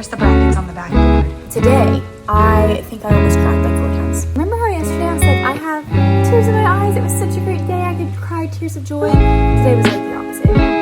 there's the brackets on the backboard. Today, I think I almost cried like 4 times. Remember how yesterday I was like, I have tears in my eyes. It was such a great day. I could cry tears of joy. Today was like the opposite.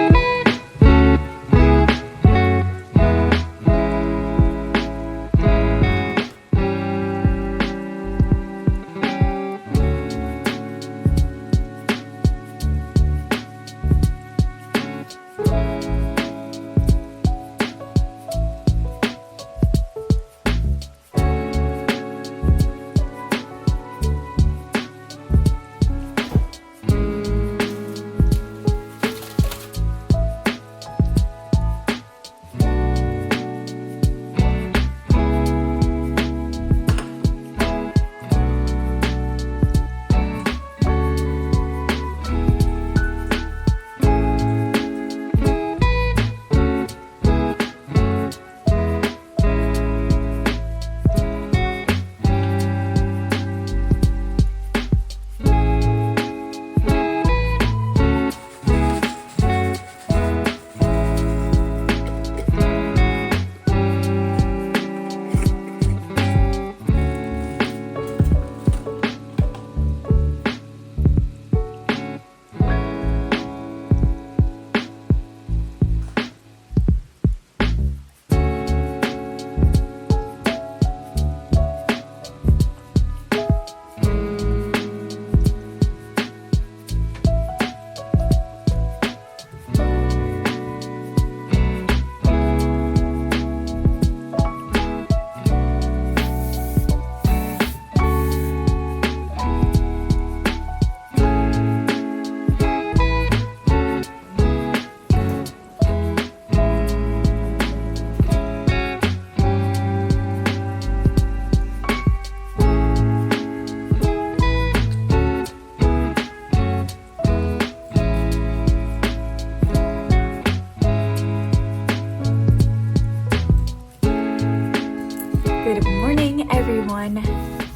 Good morning, everyone.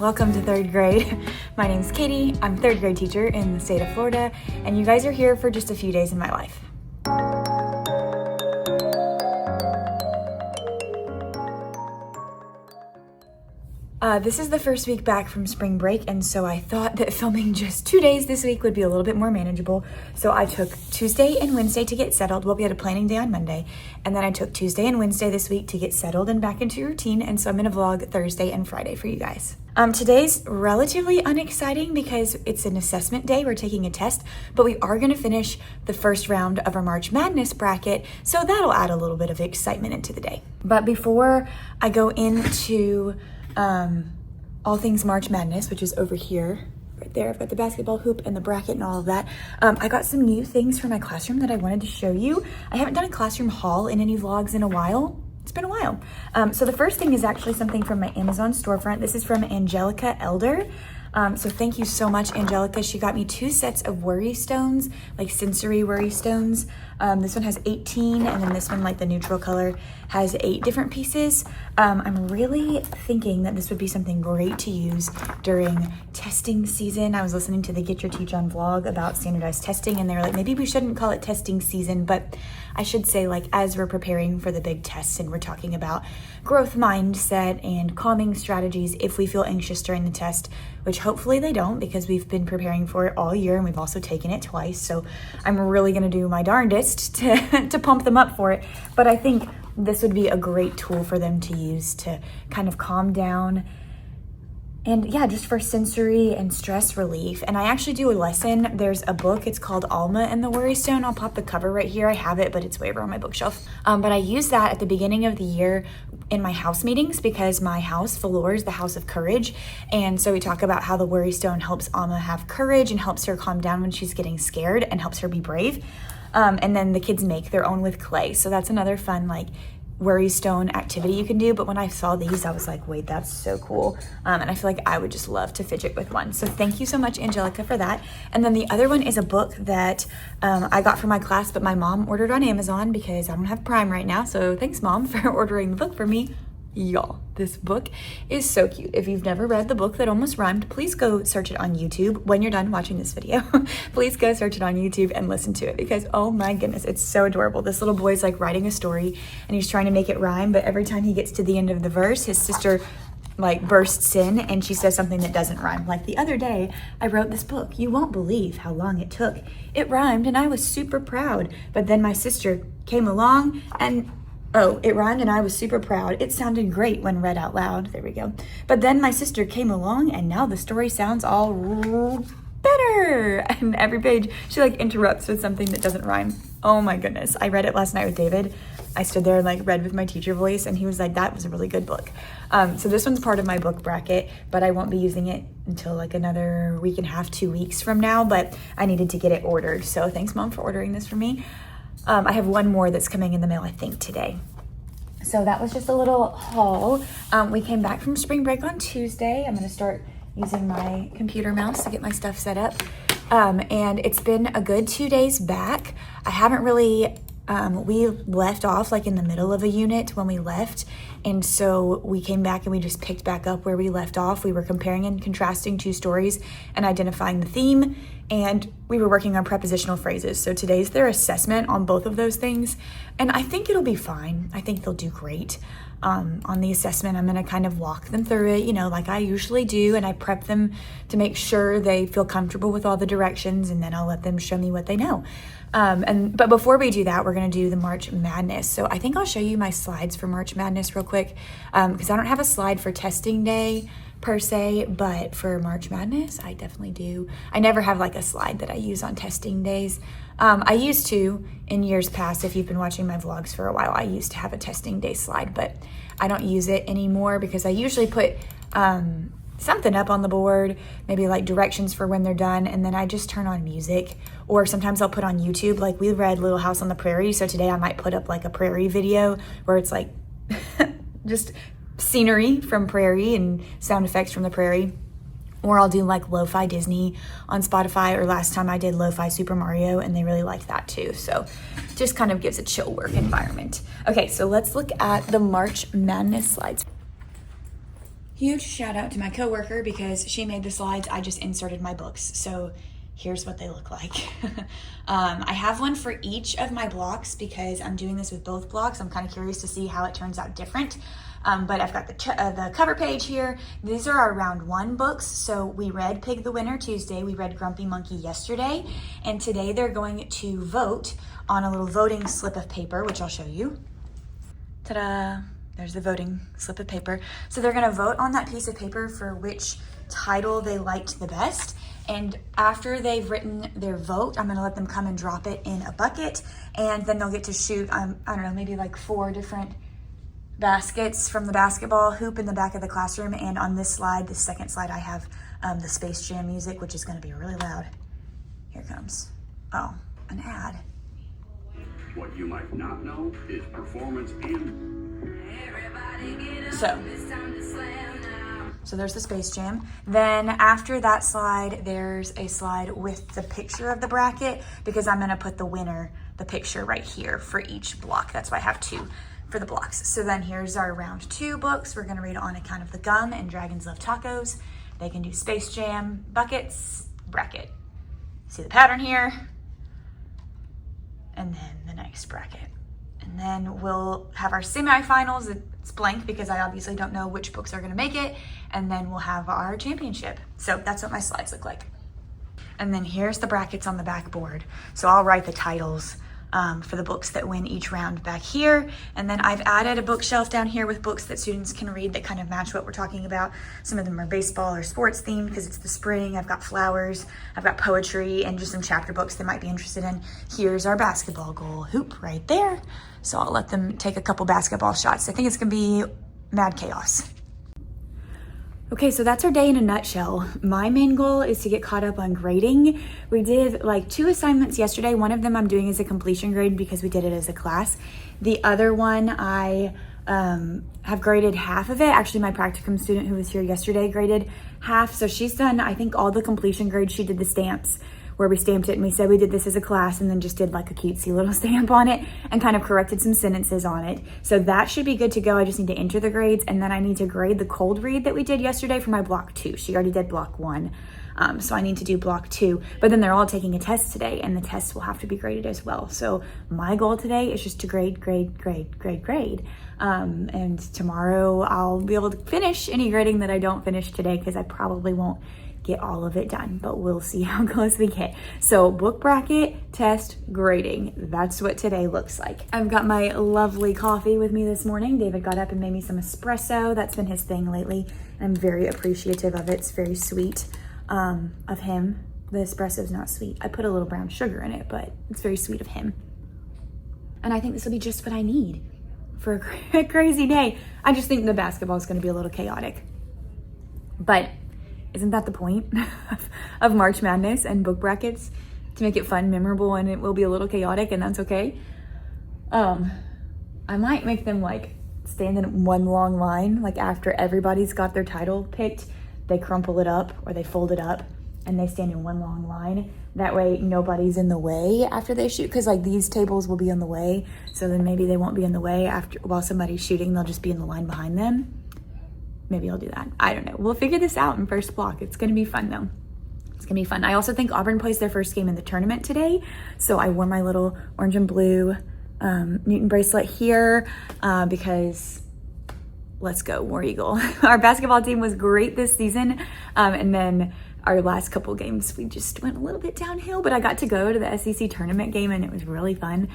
Welcome to 3rd grade. My name's Katie. I'm 3rd grade teacher in the state of Florida, and you guys are here for just a few days in my life. This is the first week back from spring break, and so I thought that filming just 2 days this week would be a little bit more manageable. So I took Tuesday and Wednesday to get settled. Well, we had a planning day on Monday, and then I took Tuesday and Wednesday this week to get settled and back into routine, and so I'm gonna vlog Thursday and Friday for you guys. Today's relatively unexciting because it's an assessment day. We're taking a test, but we are gonna finish the first round of our March Madness bracket, so that'll add a little bit of excitement into the day. But before I go into all things March Madness, which is over here, right there. I've got the basketball hoop and the bracket and all of that. I got some new things for my classroom that I wanted to show you. I haven't done a classroom haul in any vlogs in a while. It's been a while. So the first thing is actually something from my Amazon storefront. This is from Angelica Elder. So thank you so much, Angelica. She got me 2 sets of worry stones, like sensory worry stones. This one has 18, and then this one, like the neutral color, has 8 different pieces. I'm really thinking that this would be something great to use during testing season. I was listening to the Get Your Teach On vlog about standardized testing, and they were like, maybe we shouldn't call it testing season, but I should say, like, as we're preparing for the big tests and we're talking about growth mindset and calming strategies if we feel anxious during the test, which hopefully they don't, because we've been preparing for it all year and we've also taken it twice. So I'm really gonna do my darndest to pump them up for it. But I think this would be a great tool for them to use to kind of calm down. And yeah, just for sensory and stress relief. And I actually do a lesson. There's a book, it's called Alma and the Worry Stone. I'll pop the cover right here. I have it, but it's way over on my bookshelf. But I use that at the beginning of the year in my house meetings because my house, Valor, is the house of courage. And so we talk about how the Worry Stone helps Alma have courage and helps her calm down when she's getting scared and helps her be brave. And then the kids make their own with clay. So that's another fun, like, worry stone activity you can do. But when I saw these, I was like, wait, that's so cool. And I feel like I would just love to fidget with one. So thank you so much, Angelica, for that. And then the other one is a book that I got for my class, but my mom ordered on Amazon because I don't have Prime right now. So thanks, Mom, for ordering the book for me. Y'all, this book is so cute. If you've never read The Book That Almost Rhymed, please go search it on YouTube. When you're done watching this video, please go search it on YouTube and listen to it because, oh my goodness, it's so adorable. This little boy's like writing a story and he's trying to make it rhyme, but every time he gets to the end of the verse, his sister like bursts in and she says something that doesn't rhyme. Like the other day, I wrote this book. You won't believe how long it took. It rhymed and I was super proud. But then my sister came along and it rhymed and I was super proud. It sounded great when read out loud. There we go. But then my sister came along and now the story sounds all better. And every page she like interrupts with something that doesn't rhyme. Oh my goodness. I read it last night with David. I stood there and like read with my teacher voice and he was like, that was a really good book. So this one's part of my book bracket, but I won't be using it until like another week and a half, 2 weeks from now, but I needed to get it ordered. So thanks Mom for ordering this for me. I have one more that's coming in the mail, I think, today. So that was just a little haul. We came back from spring break on Tuesday. I'm going to start using my computer mouse to get my stuff set up. And it's been a good 2 days back. I haven't really, we left off like in the middle of a unit when we left. And so we came back and we just picked back up where we left off. We were comparing and contrasting 2 stories and identifying the theme. And we were working on prepositional phrases. So today's their assessment on both of those things. And I think it'll be fine. I think they'll do great. On the assessment, I'm going to kind of walk them through it, like I usually do. And I prep them to make sure they feel comfortable with all the directions. And then I'll let them show me what they know. But before we do that, we're going to do the March Madness. So I think I'll show you my slides for March Madness real quick. Because I don't have a slide for testing day per se, but for March Madness, I definitely do. I never have like a slide that I use on testing days. I used to in years past. If you've been watching my vlogs for a while, I used to have a testing day slide, but I don't use it anymore because I usually put something up on the board, maybe like directions for when they're done, and then I just turn on music, or sometimes I'll put on YouTube. Like we read Little House on the Prairie, so today I might put up like a prairie video where it's like just scenery from prairie and sound effects from the prairie. Or I'll do like Lo-Fi Disney on Spotify, or last time I did Lo-Fi Super Mario and they really liked that too. So just kind of gives a chill work environment. Okay, so let's look at the March Madness slides. Huge shout out to my coworker because she made the slides. I just inserted my books. So here's what they look like. I have one for each of my blocks because I'm doing this with both blocks. I'm kind of curious to see how it turns out different. But I've got the cover page here. These are our round 1 books. So we read Pig the Winner Tuesday. We read Grumpy Monkey yesterday. And today they're going to vote on a little voting slip of paper, which I'll show you. Ta-da! There's the voting slip of paper. So they're going to vote on that piece of paper for which title they liked the best. And after they've written their vote, I'm going to let them come and drop it in a bucket. And then they'll get to shoot, I don't know, maybe like 4 different baskets from the basketball hoop in the back of the classroom. And on this slide, the second slide, I have the Space Jam music, which is going to be really loud. Here it comes. Oh, an ad. What you might not know is performance in... So there's the Space Jam. Then after that slide, there's a slide with the picture of the bracket because I'm going to put the winner, the picture right here for each block. That's why I have 2 for the blocks. So then here's our round 2 books. We're going to read On Account of the Gum and Dragons Love Tacos. They can do Space Jam, buckets, bracket. See the pattern here? And then the next bracket. And then we'll have our semifinals. It's blank because I obviously don't know which books are going to make it. And then we'll have our championship. So that's what my slides look like. And then here's the brackets on the backboard. So I'll write the titles for the books that win each round back here. And then I've added a bookshelf down here with books that students can read that kind of match what we're talking about. Some of them are baseball or sports themed because it's the spring. I've got flowers, I've got poetry, and just some chapter books they might be interested in. Here's our basketball goal hoop right there. So I'll let them take a couple basketball shots. I think it's gonna be mad chaos. Okay, so that's our day in a nutshell. My main goal is to get caught up on grading. We did like 2 assignments yesterday. One of them I'm doing as a completion grade because we did it as a class. The other one I have graded half of it. Actually, my practicum student who was here yesterday graded half. So she's done, I think, all the completion grades. She did the stamps, where we stamped it and we said we did this as a class and then just did like a cutesy little stamp on it and kind of corrected some sentences on it. So that should be good to go. I just need to enter the grades, and then I need to grade the cold read that we did yesterday for my block 2. She already did block 1. So I need to do block 2, but then they're all taking a test today and the tests will have to be graded as well. So my goal today is just to grade. And tomorrow I'll be able to finish any grading that I don't finish today, because I probably won't get all of it done, but we'll see how close we get. So book bracket, test, grading. That's what today looks like. I've got my lovely coffee with me this morning. David got up and made me some espresso. That's been his thing lately. I'm very appreciative of it. It's very sweet of him. The espresso is not sweet. I put a little brown sugar in it, but it's very sweet of him. And I think this will be just what I need for a crazy day. I just think the basketball is going to be a little chaotic. But isn't that the point of March Madness and book brackets? To make it fun, memorable, and it will be a little chaotic, and that's okay. I might make them like stand in one long line, like after everybody's got their title picked, they crumple it up or they fold it up and they stand in one long line. That way nobody's in the way after they shoot, because like these tables will be in the way, so then maybe they won't be in the way after while somebody's shooting. They'll just be in the line behind them. Maybe I'll do that. I don't know. We'll figure this out in first block. It's going to be fun though. It's going to be fun. I also think Auburn plays their first game in the tournament today, so I wore my little orange and blue Newton bracelet here because let's go War Eagle. Our basketball team was great this season, and then our last couple games we just went a little bit downhill, but I got to go to the SEC tournament game and it was really fun.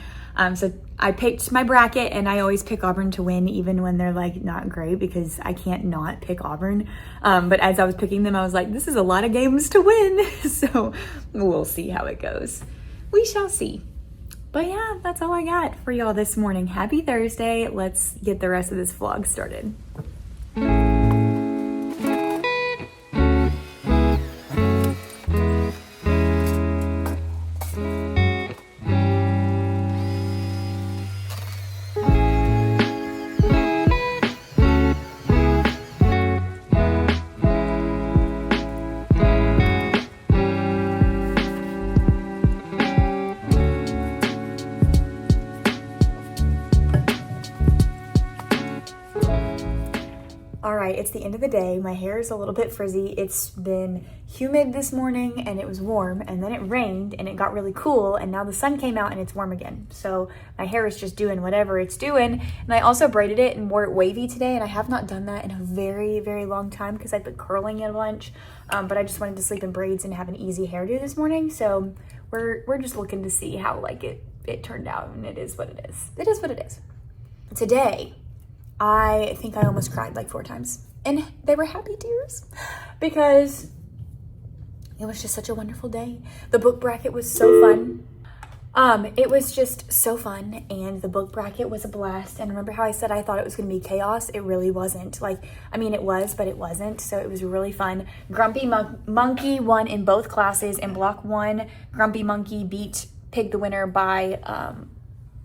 So I picked my bracket, and I always pick Auburn to win even when they're like not great, because I can't not pick Auburn. But as I was picking them, I was like, this is a lot of games to win. So we'll see how it goes. We shall see. But yeah, that's all I got for y'all this morning. Happy Thursday. Let's get the rest of this vlog started. All right, it's the end of the day. My hair is a little bit frizzy. It's been humid this morning and it was warm, and then it rained and it got really cool, and now the sun came out and it's warm again. So my hair is just doing whatever it's doing. And I also braided it and wore it wavy today, and I have not done that in a very, very long time because I've been curling it a bunch. But I just wanted to sleep in braids and have an easy hairdo this morning. So we're just looking to see how like it turned out, and it is what it is. It is what it is. Today, I think I almost cried like 4 times, and they were happy tears because it was just such a wonderful day. The book bracket was so fun. It was just so fun, and the book bracket was a blast. And remember how I said I thought it was going to be chaos? It really wasn't. Like, I mean, it was, but it wasn't. So it was really fun. Grumpy Monkey won in both classes. In block 1, Grumpy Monkey beat Pig the winner by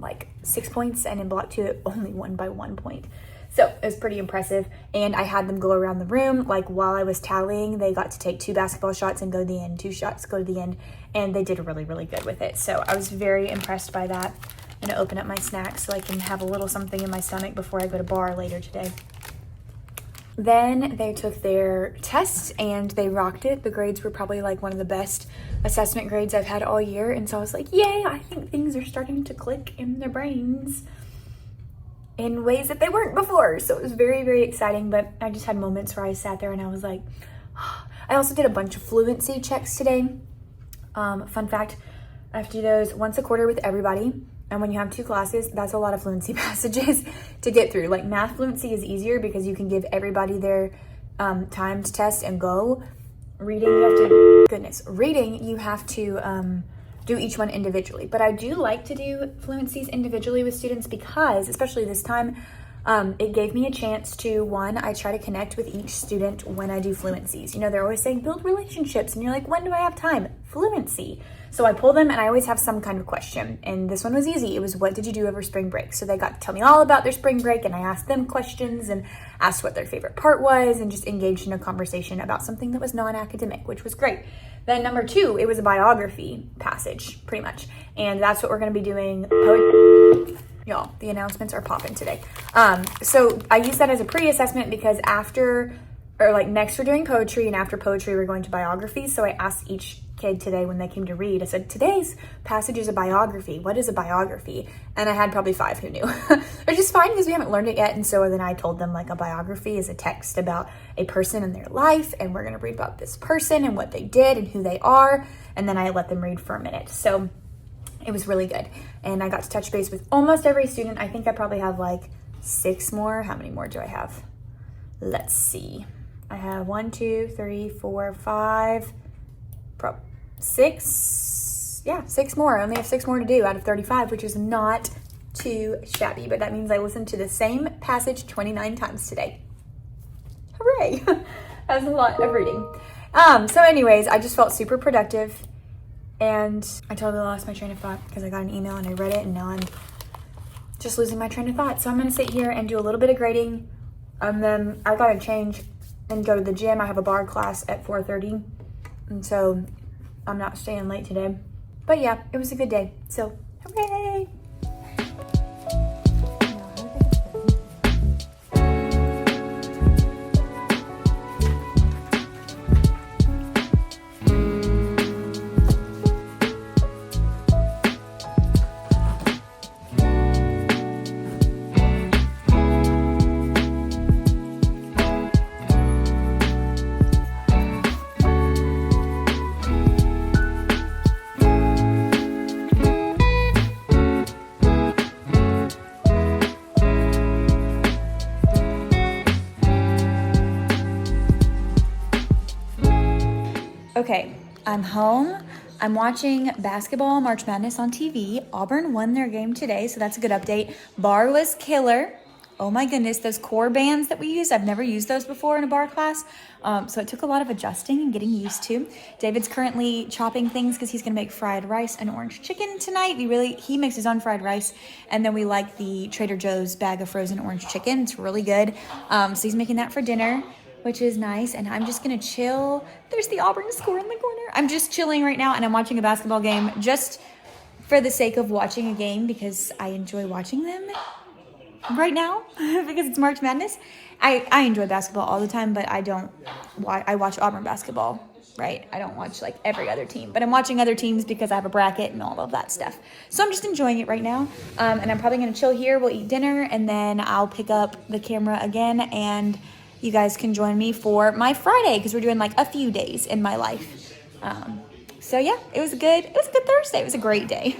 like 6 points, and in block 2 it only won by 1 point. So it was pretty impressive. And I had them go around the room, like while I was tallying, they got to take 2 basketball shots and go to the end, 2 shots, go to the end, and they did really, really good with it. So I was very impressed by that. I'm gonna open up my snacks so I can have a little something in my stomach before I go to bar later today. Then they took their tests and they rocked it. The grades were probably like one of the best assessment grades I've had all year. And so I was like, yay, I think things are starting to click in their brains in ways that they weren't before. So it was very, very exciting. But I just had moments where I sat there and I was like, I also did a bunch of fluency checks today. Fun fact, I have to do those once a quarter with everybody. And when you have 2 classes, that's a lot of fluency passages to get through. Like math fluency is easier because you can give everybody their timed test and go. Reading, you have to do each one individually. But I do like to do fluencies individually with students because, especially this time, It gave me a chance to, one, I try to connect with each student when I do fluencies. You know, they're always saying build relationships, and you're like, when do I have time? Fluency. So I pull them and I always have some kind of question. And this one was easy. It was, what did you do over spring break? So they got to tell me all about their spring break, and I asked them questions and asked what their favorite part was and just engaged in a conversation about something that was non-academic, which was great. Then number 2, it was a biography passage, pretty much. And that's what we're going to be doing. Y'all, the announcements are popping today. So I use that as a pre-assessment because next we're doing poetry, and after poetry we're going to biography. So I asked each kid today when they came to read, I said, today's passage is a biography. What is a biography? And I had probably 5 who knew, which is fine because we haven't learned it yet. And so then I told them, like, a biography is a text about a person in their life, and we're going to read about this person and what they did and who they are. And then I let them read for a minute. So it was really good. And I got to touch base with almost every student. I think I probably have like 6 more. How many more do I have? Let's see. I have 1, 2, 3, 4, 5, 6. Yeah, 6 more. I only have 6 more to do out of 35, which is not too shabby. But that means I listened to the same passage 29 times today. Hooray. That was a lot of reading. So anyways, I just felt super productive. And I totally lost my train of thought because I got an email and I read it, and now I'm just losing my train of thought. So I'm going to sit here and do a little bit of grading. And then I got to change and go to the gym. I have a bar class at 4:30. And so I'm not staying late today. But yeah, it was a good day. So hooray! Okay, I'm home. I'm watching basketball March Madness on TV. Auburn won their game today, so that's a good update. Bar was killer. Oh my goodness, those core bands that we use, I've never used those before in a bar class. So it took a lot of adjusting and getting used to. David's currently chopping things because he's gonna make fried rice and orange chicken tonight. He makes his own fried rice, and then we like the Trader Joe's bag of frozen orange chicken. It's really good. So he's making that for dinner, which is nice, and I'm just gonna chill. There's the Auburn score in the corner. I'm just chilling right now, and I'm watching a basketball game just for the sake of watching a game because I enjoy watching them right now because it's March Madness. I enjoy basketball all the time, but I watch Auburn basketball, right? I don't watch like every other team, but I'm watching other teams because I have a bracket and all of that stuff. So I'm just enjoying it right now, and I'm probably gonna chill here. We'll eat dinner, and then I'll pick up the camera again, and you guys can join me for my Friday because we're doing like a few days in my life. So yeah, it was a good Thursday. It was a great day.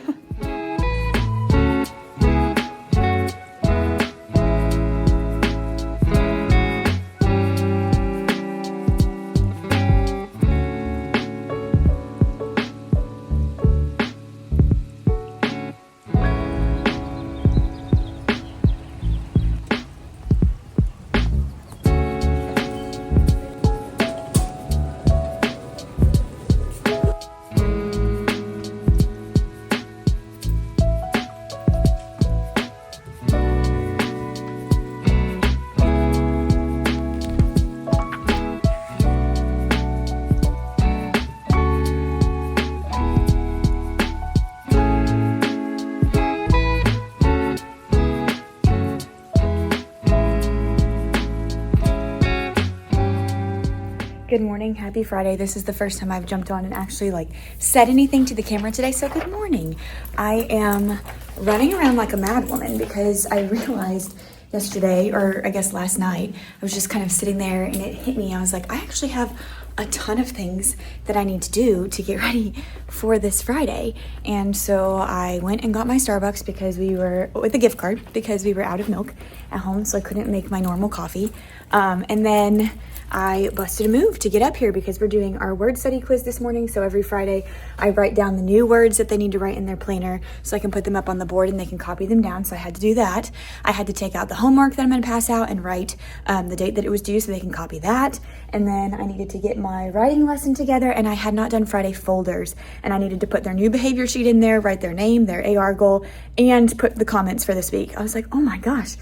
Good morning, happy Friday. This is the first time I've jumped on and actually like said anything to the camera today, so good morning. I am running around like a mad woman because I realized yesterday, or I guess last night, I was just kind of sitting there and it hit me. I was like, I actually have a ton of things that I need to do to get ready for this Friday. And so I went and got my Starbucks because we were, with a gift card, because we were out of milk at home, so I couldn't make my normal coffee. And then I busted a move to get up here because we're doing our word study quiz this morning. So every Friday I write down the new words that they need to write in their planner so I can put them up on the board and they can copy them down. So I had to do that. I had to take out the homework that I'm going to pass out and write the date that it was due so they can copy that. And then I needed to get my writing lesson together, and I had not done Friday folders, and I needed to put their new behavior sheet in there, write their name, their AR goal, and put the comments for this week. I was like, oh my gosh,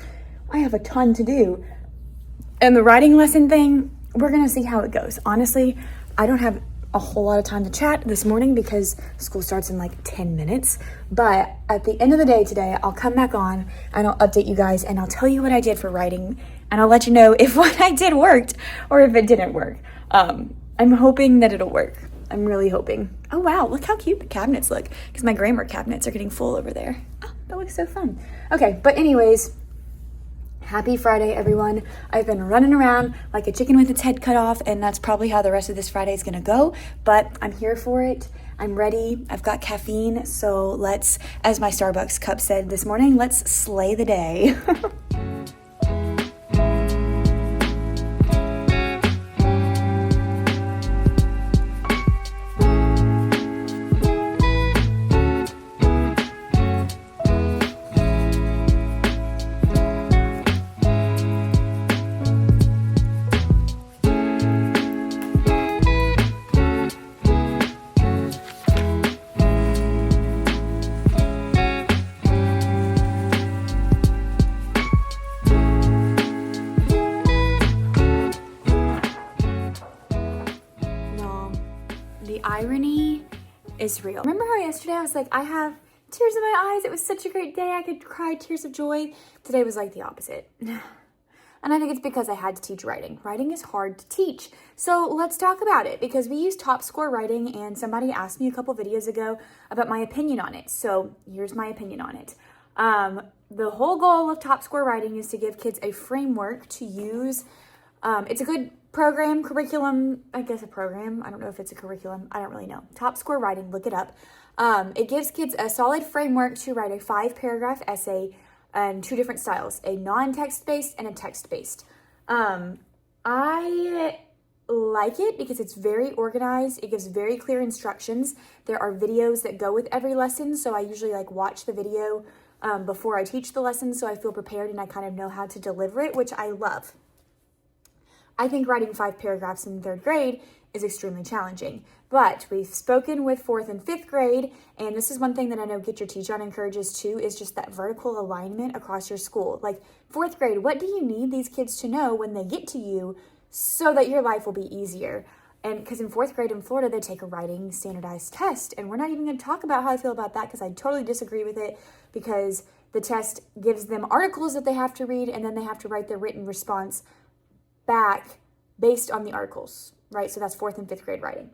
I have a ton to do. And the writing lesson thing, we're going to see how it goes. Honestly, I don't have a whole lot of time to chat this morning because school starts in like 10 minutes. But at the end of the day today, I'll come back on and I'll update you guys and I'll tell you what I did for writing. And I'll let you know if what I did worked or if it didn't work. I'm hoping that it'll work. I'm really hoping. Oh, wow. Look how cute the cabinets look because my grammar cabinets are getting full over there. Oh, that looks so fun. Okay. But anyways, happy Friday, everyone. I've been running around like a chicken with its head cut off, and that's probably how the rest of this Friday is going to go, but I'm here for it. I'm ready. I've got caffeine, so let's, as my Starbucks cup said this morning, let's slay the day. Irony is real. Remember how yesterday I was like, I have tears in my eyes. It was such a great day. I could cry tears of joy. Today was like the opposite. And I think it's because I had to teach writing. Writing is hard to teach. So let's talk about it because we use Top Score Writing and somebody asked me a couple videos ago about my opinion on it. So here's my opinion on it. The whole goal of Top Score Writing is to give kids a framework to use. It's a good program, curriculum, I guess a program. I don't know if it's a curriculum. I don't really know. Top Score Writing, look it up. It gives kids a solid framework to write a 5-paragraph essay in 2 different styles, a non-text based and a text based. I like it because it's very organized. It gives very clear instructions. There are videos that go with every lesson. So I usually watch the video before I teach the lesson. So I feel prepared and I kind of know how to deliver it, which I love. I think writing 5 paragraphs in 3rd grade is extremely challenging, but we've spoken with 4th and 5th grade, and this is one thing that I know Get Your Teach On encourages too, is just that vertical alignment across your school. Like 4th grade, what do you need these kids to know when they get to you so that your life will be easier? And because in 4th grade in Florida, they take a writing standardized test, and we're not even going to talk about how I feel about that because I totally disagree with it because the test gives them articles that they have to read, and then they have to write their written response back based on the articles, right? So that's 4th and 5th grade writing.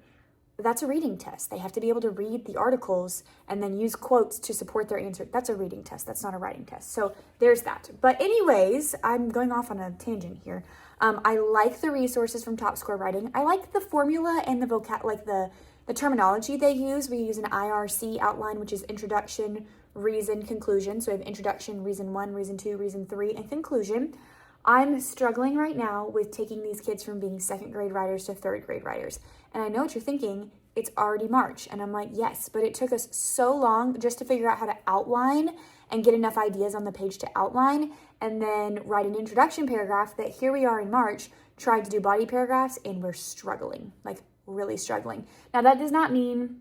That's a reading test. They have to be able to read the articles and then use quotes to support their answer. That's a reading test. That's not a writing test. So there's that. But anyways, I'm going off on a tangent here. I like the resources from Top Score Writing. I like the formula and the the terminology they use. We use an IRC outline, which is introduction, reason, conclusion. So we have introduction, reason 1, reason 2, reason 3, and conclusion. I'm struggling right now with taking these kids from being 2nd grade writers to 3rd grade writers. And I know what you're thinking, it's already March. And I'm like, yes, but it took us so long just to figure out how to outline and get enough ideas on the page to outline and then write an introduction paragraph that here we are in March trying to do body paragraphs and we're struggling, like really struggling. Now that does not mean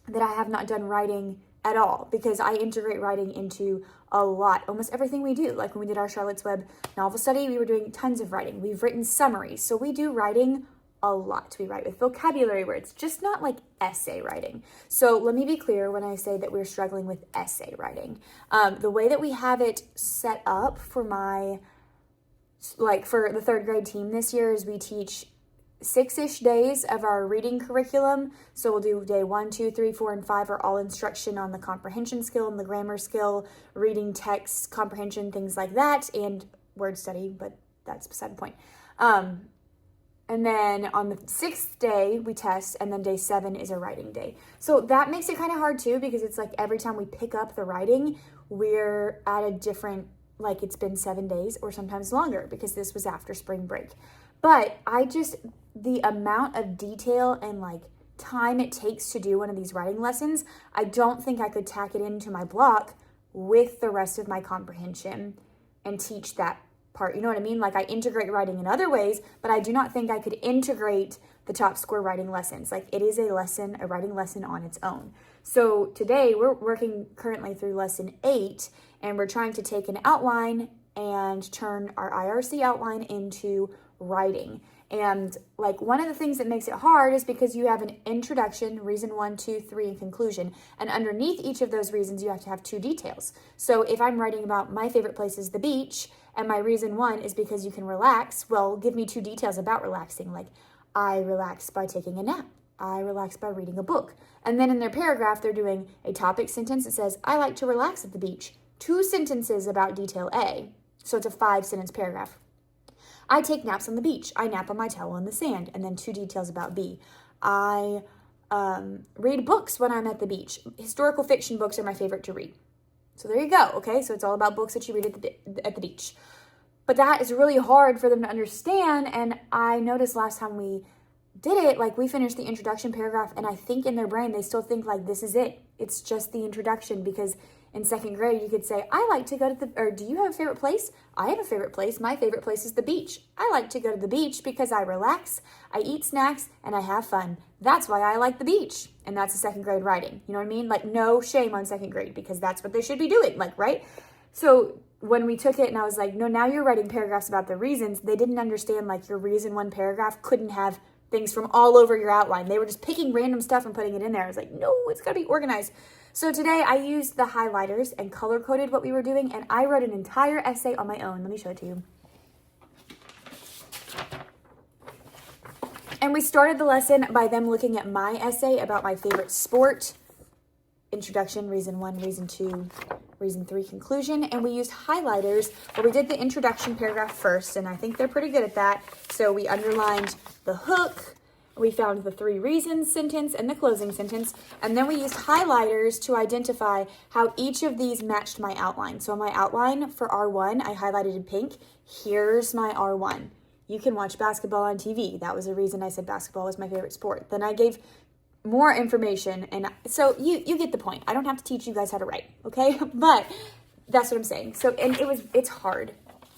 that I have not done writing at all because I integrate writing into a lot, almost everything we do. Like when we did our Charlotte's Web novel study, we were doing tons of writing. We've written summaries. So we do writing a lot. We write with vocabulary words, just not like essay writing. So let me be clear when I say that we're struggling with essay writing. The way that we have it set up for for the 3rd grade team this year is we teach 6-ish days of our reading curriculum. So we'll do day 1, 2, 3, 4, and 5 are all instruction on the comprehension skill and the grammar skill, reading text, comprehension, things like that, and word study, but that's beside the point. And then on the 6th day, we test, and then day 7 is a writing day. So that makes it kind of hard too, because it's like every time we pick up the writing, we're at a different, like it's been 7 days or sometimes longer, because this was after spring break. But the amount of detail and like time it takes to do one of these writing lessons, I don't think I could tack it into my block with the rest of my comprehension and teach that part. You know what I mean? Like I integrate writing in other ways, but I do not think I could integrate the top score writing lessons. Like it is a writing lesson on its own. So today we're working currently through lesson 8, and we're trying to take an outline and turn our IRC outline into writing. And like one of the things that makes it hard is because you have an introduction, reason 1, 2, 3, and conclusion. And underneath each of those reasons, you have to have 2 details. So if I'm writing about my favorite place is the beach, and my reason 1 is because you can relax, well, give me 2 details about relaxing. Like I relax by taking a nap. I relax by reading a book. And then in their paragraph, they're doing a topic sentence that says, I like to relax at the beach. 2 sentences about detail A. So it's a 5-sentence paragraph. I take naps on the beach. I nap on my towel in the sand. And then 2 details about B. I read books when I'm at the beach. Historical fiction books are my favorite to read. So there you go, okay? So it's all about books that you read at the beach. But that is really hard for them to understand. And I noticed last time we did it, like we finished the introduction paragraph, and I think in their brain they still think like this is it. It's just the introduction, because in 2nd grade you could say, I like to go to or do you have a favorite place? I have a favorite place. My favorite place is the beach. I like to go to the beach because I relax, I eat snacks, and I have fun. That's why I like the beach. And that's a 2nd grade writing. You know what I mean? Like no shame on 2nd grade, because that's what they should be doing, like, right? So when we took it and I was like, no, now you're writing paragraphs about the reasons, they didn't understand like your reason 1 paragraph couldn't have things from all over your outline. They were just picking random stuff and putting it in there. I was like, no, it's got to be organized. So today I used the highlighters and color coded what we were doing, and I wrote an entire essay on my own. Let me show it to you. And we started the lesson by them looking at my essay about my favorite sport. Introduction, reason 1, reason 2, reason 3, conclusion. And we used highlighters where we did the introduction paragraph first, and I think they're pretty good at that. So we underlined the hook, we found the 3 reasons sentence and the closing sentence, and then we used highlighters to identify how each of these matched my outline. So my outline for R1, I highlighted in pink. Here's my R1. You can watch basketball on TV. That was the reason I said basketball was my favorite sport. Then I gave more information, and so you get the point. I don't have to teach you guys how to write, okay? But that's what I'm saying. So, and it's hard.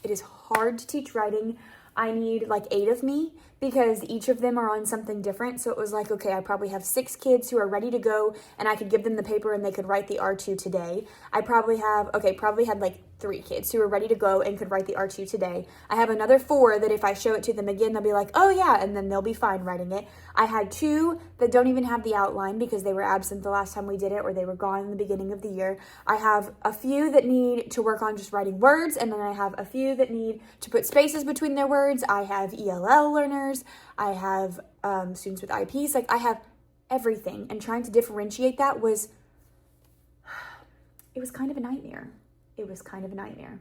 It is hard to teach writing. I need like 8 of me, because each of them are on something different. So it was like, okay, I probably have 6 kids who are ready to go, and I could give them the paper and they could write the R2 today. I probably had like 3 kids who are ready to go and could write the R2 today. I have another 4 that if I show it to them again, they'll be like, oh yeah, and then they'll be fine writing it. I had 2 that don't even have the outline because they were absent the last time we did it, or they were gone in the beginning of the year. I have a few that need to work on just writing words, and then I have a few that need to put spaces between their words. I have ELL learners. I have students with IEPs. Like I have everything, and trying to differentiate that was kind of a nightmare. It was kind of a nightmare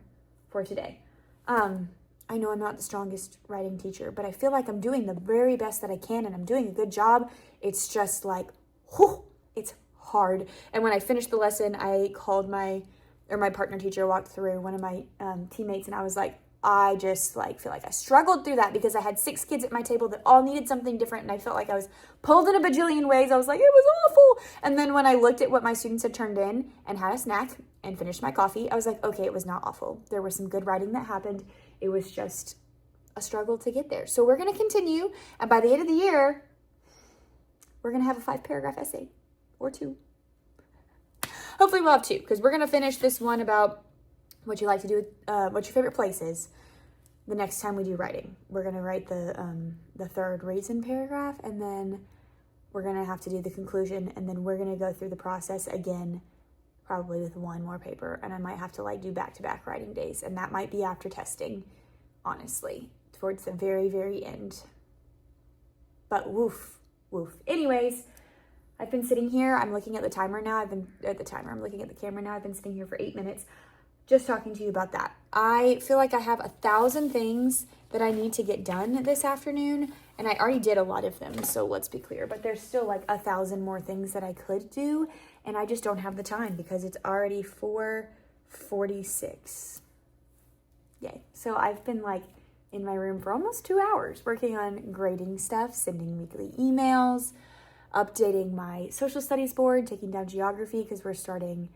for today. I know I'm not the strongest writing teacher, but I feel like I'm doing the very best that I can, and I'm doing a good job. It's just like, whew, it's hard. And when I finished the lesson, I called my partner teacher, walked through one of my teammates, and I was like, I just like feel like I struggled through that because I had 6 kids at my table that all needed something different, and I felt like I was pulled in a bajillion ways. I was like, it was awful. And then when I looked at what my students had turned in and had a snack and finished my coffee, I was like, okay, it was not awful. There was some good writing that happened. It was just a struggle to get there. So we're going to continue, and by the end of the year, we're going to have a 5-paragraph essay or 2. Hopefully we'll have 2, because we're going to finish this one about what you like to do, what your favorite place is, the next time we do writing. We're going to write the 3rd reason paragraph, and then we're going to have to do the conclusion, and then we're going to go through the process again, probably with 1 more paper, and I might have to like do back-to-back writing days, and that might be after testing, honestly, towards the very, very end. But woof. Anyways, I've been sitting here. I'm looking at the timer now. I'm looking at the camera now. I've been sitting here for 8 minutes. just talking to you about that. I feel like I have 1,000 things that I need to get done this afternoon, and I already did a lot of them, so let's be clear. But there's still like 1,000 more things that I could do, and I just don't have the time because it's already 4:46. Yay. So I've been like in my room for almost 2 hours working on grading stuff, sending weekly emails, updating my social studies board, taking down geography because we're starting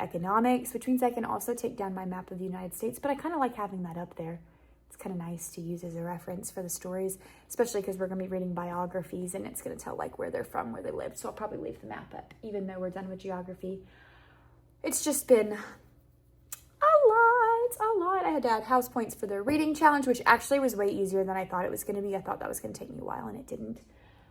economics, which means I can also take down my map of the United States, but I kind of like having that up there. It's kind of nice to use as a reference for the stories, especially because we're going to be reading biographies and it's going to tell like where they're from, where they lived. So I'll probably leave the map up, even though we're done with geography. It's just been a lot. I had to add house points for the reading challenge, which actually was way easier than I thought it was going to be. I thought that was going to take me a while and it didn't.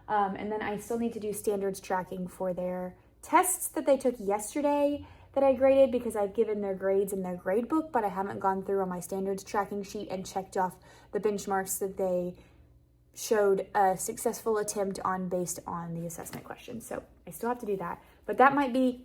And then I still need to do standards tracking for their tests that they took yesterday that I graded because I've given their grades in their grade book, but I haven't gone through on my standards tracking sheet and checked off the benchmarks that they showed a successful attempt on based on the assessment questions. So I still have to do that, but that might be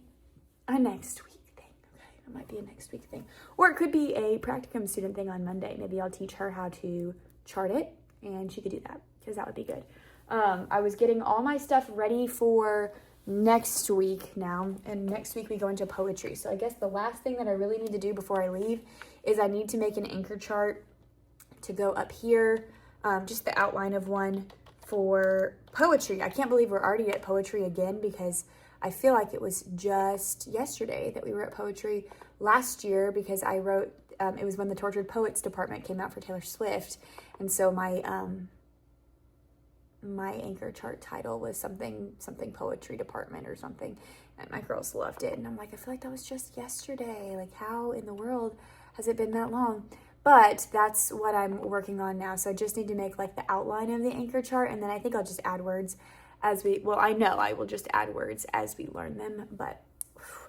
a next week thing. Okay, that might be a next week thing. Or it could be a practicum student thing on Monday. Maybe I'll teach her how to chart it and she could do that because that would be good. I was getting all my stuff ready for next week now, and next week we go into poetry. So I guess the last thing that I really need to do before I leave is I need to make an anchor chart to go up here, just the outline of one for poetry. I can't believe we're already at poetry again because I feel like it was just yesterday that we were at poetry last year because I wrote, it was when the Tortured Poets department came out for Taylor Swift, and so my anchor chart title was something poetry department or something, and my girls loved it, and I'm like, I feel like that was just yesterday. Like, how in the world has it been that long? But that's what I'm working on now. So I just need to make like the outline of the anchor chart, and then I think I'll just add words as we, well, I know I will just add words as we learn them. But,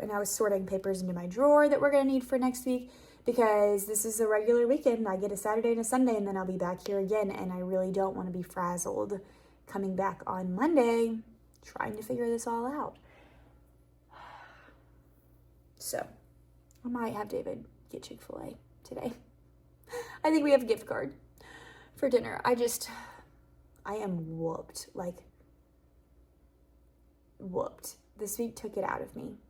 and I was sorting papers into my drawer that we're gonna need for next week because this is a regular weekend. I get a Saturday and a Sunday, and then I'll be back here again, and I really don't want to be frazzled coming back on Monday, trying to figure this all out. So, I might have David get Chick-fil-A today. I think we have a gift card for dinner. I am whooped, like, whooped. This week took it out of me.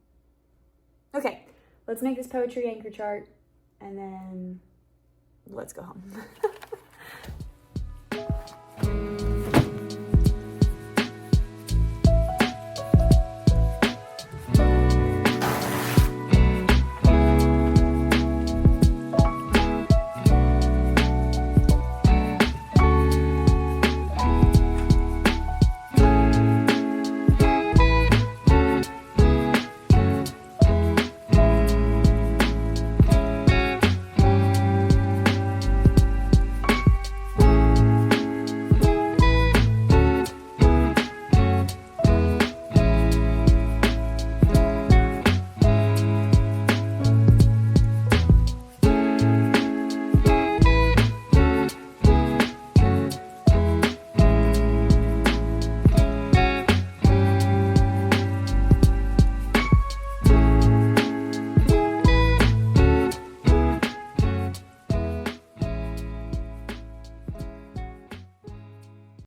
Okay, let's make this poetry anchor chart, and then let's go home.